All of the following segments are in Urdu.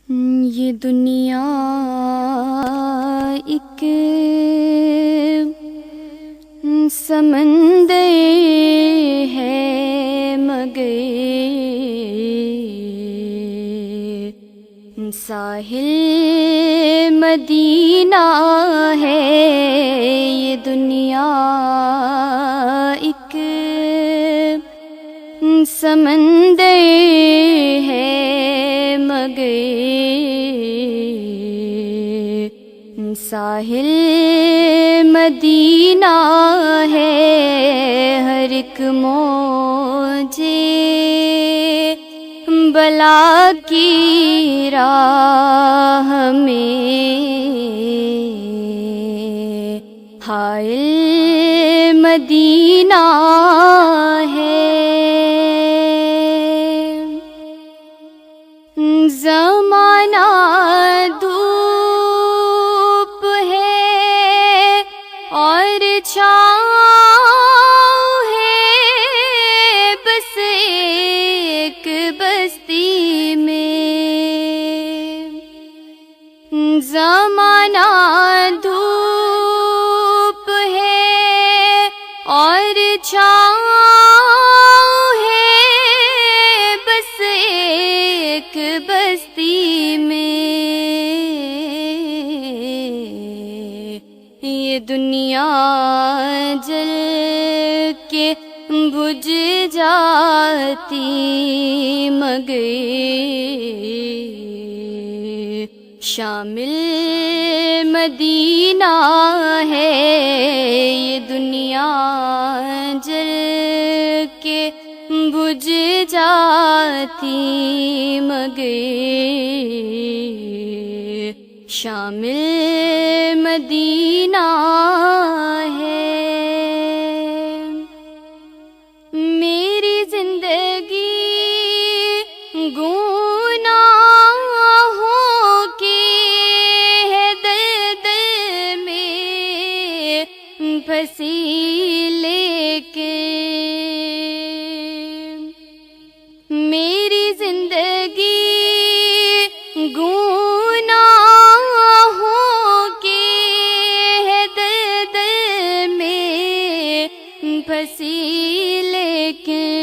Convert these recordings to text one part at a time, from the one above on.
یہ دنیا ایک سمندر ہے مگر ساحل مدینہ ہے۔ یہ دنیا ایک سمندر ہے مگر ساحل مدینہ ہے۔ ہر ایک موج بلا کی راہ میں حائل مدینہ ہے۔ زمانہ دھوپ ہے اور چھاؤں ہے، بس ایک بستی میں۔ زمانہ دھوپ ہے اور چھاؤں ہے، بس ایک بستی میں۔ یہ دنیا جل کے بجھ جاتی مگر شامل مدینہ ہے۔ یہ دنیا جل کے بجھ جاتی مگر شامل مدینہ ہے۔ میری زندگی گناہوں کی ہے، دل دل میں پھنسی لیکن میری زندگی گناہوں کی ہے، دل دل میں پھنسی لیکن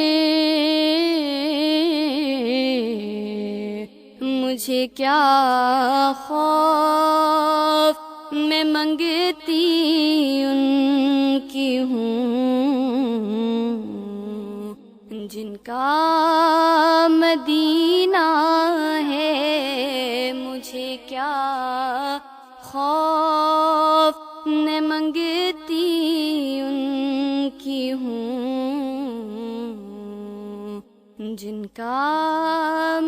مجھے کیا خوف، میں منگتی ان کی ہوں جن کا مدینہ ہے۔ مجھے کیا خوف، میں منگتی ان کی ہوں جن کا